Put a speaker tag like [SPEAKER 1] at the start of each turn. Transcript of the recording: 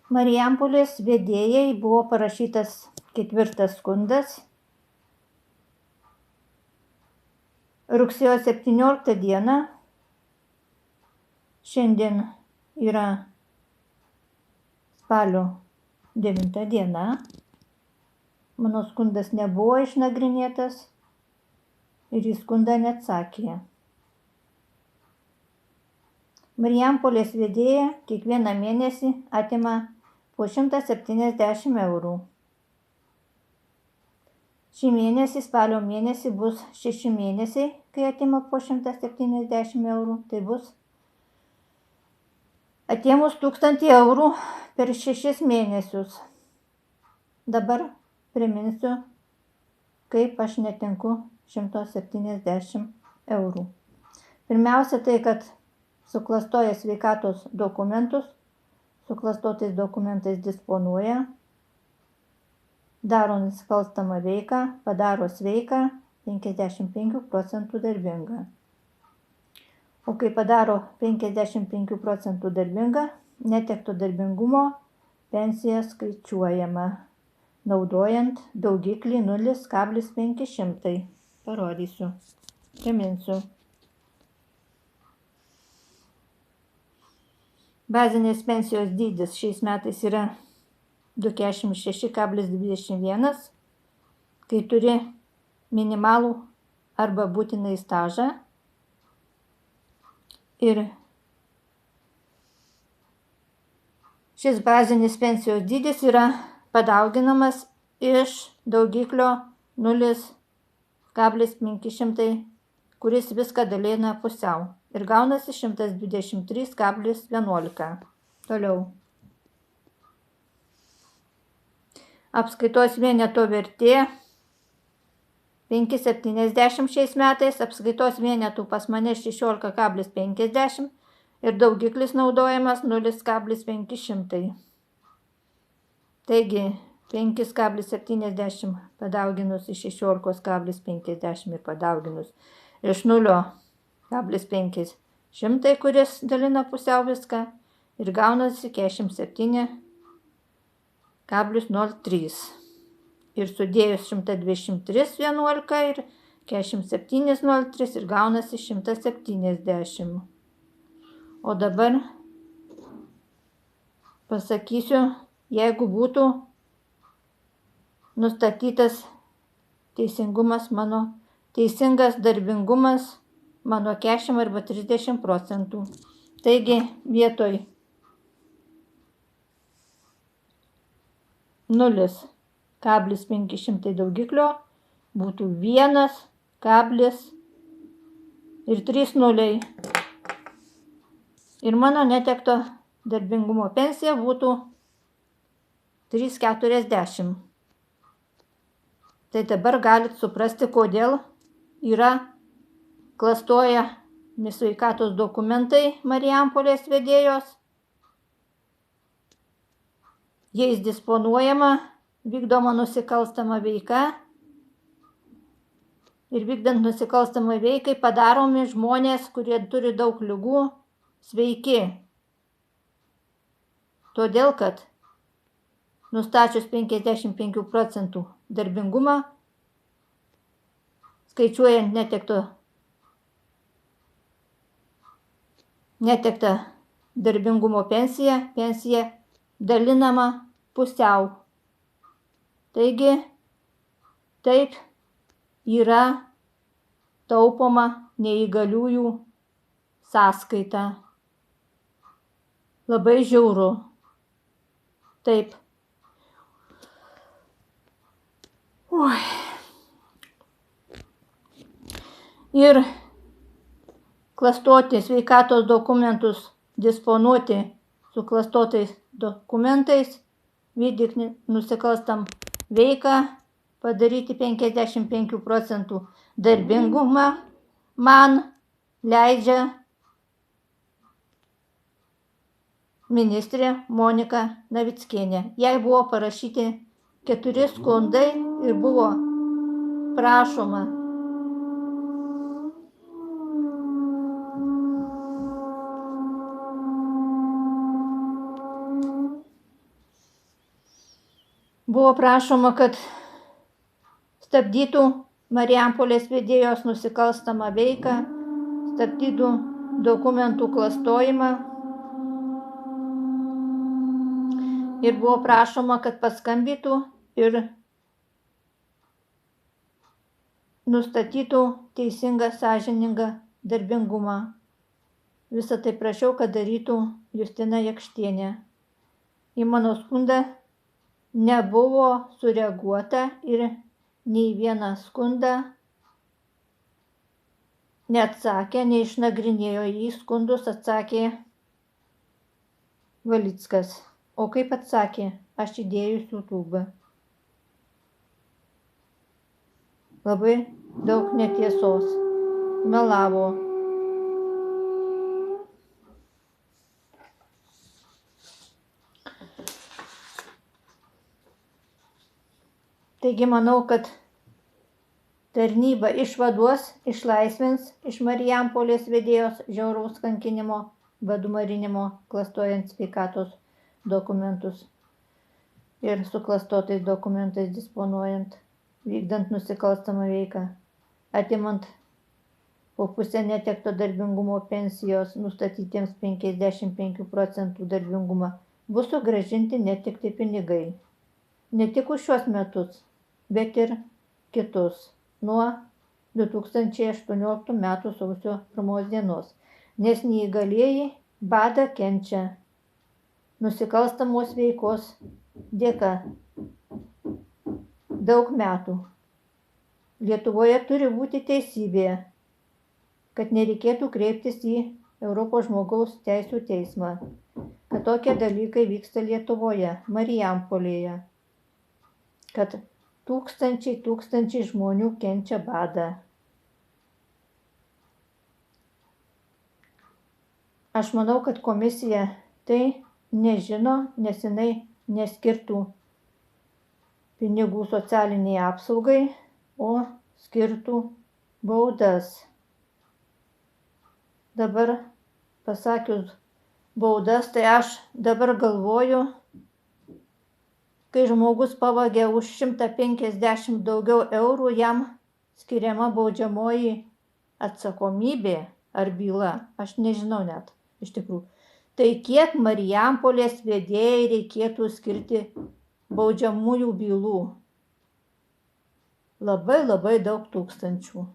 [SPEAKER 1] Marijampolės vedėjai buvo parašytas 4. skundas. Rugsėjo 17 dieną, šiandien yra spalio 9 diena, mano skundas nebuvo išnagrinėtas ir į skundą neatsakė. Marijampolės vedėja kiekvieną mėnesį atima po 170 eurų. Šį mėnesį, spalio mėnesį, bus 6 mėnesiai, kai atima po 170 eurų. Tai bus atėmus 1000 eurų per 6 mėnesius. Dabar priminsiu, kaip aš netinku 170 eurų. Pirmiausia, tai, kad suklastoja sveikatos dokumentus, suklastotais dokumentais disponuoja, daro nusikalstamą veiką, padaro sveiką, 55 procentų darbingą. O kai padaro 55 procentų darbingą, netekto darbingumo pensija skaičiuojama, naudojant daugiklį 0,500. Parodysiu, priminsiu. Bazinės pensijos dydis šiais metais yra 246,21, kai turi minimalų arba būtinai stažą. Ir šis bazinis pensijos dydis yra padauginamas iš daugiklio 0,500, kuris viską dalina pusiau. Ir gaunasi 123,11. Toliau. Apskaitos vieneto vertė 5,70 šiais metais, apskaitos vienetų pas mane 16,50 ir daugiklis naudojamas 0,500. Taigi 5,70 padauginus iš 16,50 ir padauginus iš 0,500, kuris dalina pusiau viską, ir gaunasi 47,03. Ir sudėjus 123,11 ir 47,03 ir gaunasi 170. O dabar pasakysiu, jeigu būtų nustatytas teisingas darbingumas mano 40 arba 30 procentų. Taigi vietoj 0,500 daugiklio būtų 1,3. Ir mano netekto darbingumo pensija būtų 3,40. Tai dabar galit suprasti, kodėl yra klastojami sveikatos dokumentai Marijampolės vedėjos. Jais disponuojama, vykdoma nusikalstama veika. Ir vykdant nusikalstamą veikai padaromi žmonės, kurie turi daug ligų, sveiki. Todėl, kad nustačius 55 procentų darbingumą, skaičiuojant netektą darbingumo pensiją, pensija dalinama pusiau. Taigi, taip yra taupoma neįgaliųjų sąskaita. Labai žiauru. Taip. Ir klastoti sveikatos dokumentus, disponuoti su klastotais dokumentais, vykdyti nusikalstam veiką, padaryti 55 procentų darbingumą man leidžia ministrė Monika Navickienė. Jai buvo parašyti 4 skundai ir buvo prašoma Buvo prašoma, kad stabdytų Marijampolės vedėjos nusikalstamą veiką, stabdytų dokumentų klastojimą ir buvo prašoma, kad paskambintų ir nustatytų teisingą, sąžiningą darbingumą. Visą tai prašiau, kad darytų Justina Jakštienė. Į mano skundą nebuvo sureaguota ir nei vieną skundą neatsakė, neišnagrinėjo. Į skundus atsakė Valickas. O kaip atsakė? Aš įdėjus YouTube. Labai daug netiesos. Melavo. Taigi manau, kad tarnyba išvaduos, išlaisvins iš Marijampolės vedėjos žiauraus kankinimo, vadų marinimo, klastojant sveikatos dokumentus ir suklastotais dokumentais disponuojant, vykdant nusikalstamą veiką, atimant po pusę netekto darbingumo pensijos nustatytiems 55 procentų darbingumą, bus sugrąžinti netekti pinigai. Ne tik už šios metus, bet ir kitus nuo 2018 metų sausio 1 dienos, nes neįgalieji badą kenčia nusikalstamos veikos dėka daug metų. Lietuvoje turi būti teisybė, kad nereikėtų kreiptis į Europos žmogaus teisių teismą, kad tokie dalykai vyksta Lietuvoje, Marijampolėje, kad tūkstančiai žmonių kenčia badą. Aš manau, kad komisija tai nežino, nes jinai neskirtų pinigų socialiniai apsaugai, o skirtų baudas. Dabar pasakius baudas, tai aš dabar galvoju, kai žmogus pavagia už 150 daugiau eurų, jam skiriama baudžiamoji atsakomybė ar byla, aš nežinau net iš tikrųjų. Tai kiek Marijampolės vedėjai reikėtų skirti baudžiamųjų bylų? Labai daug tūkstančių.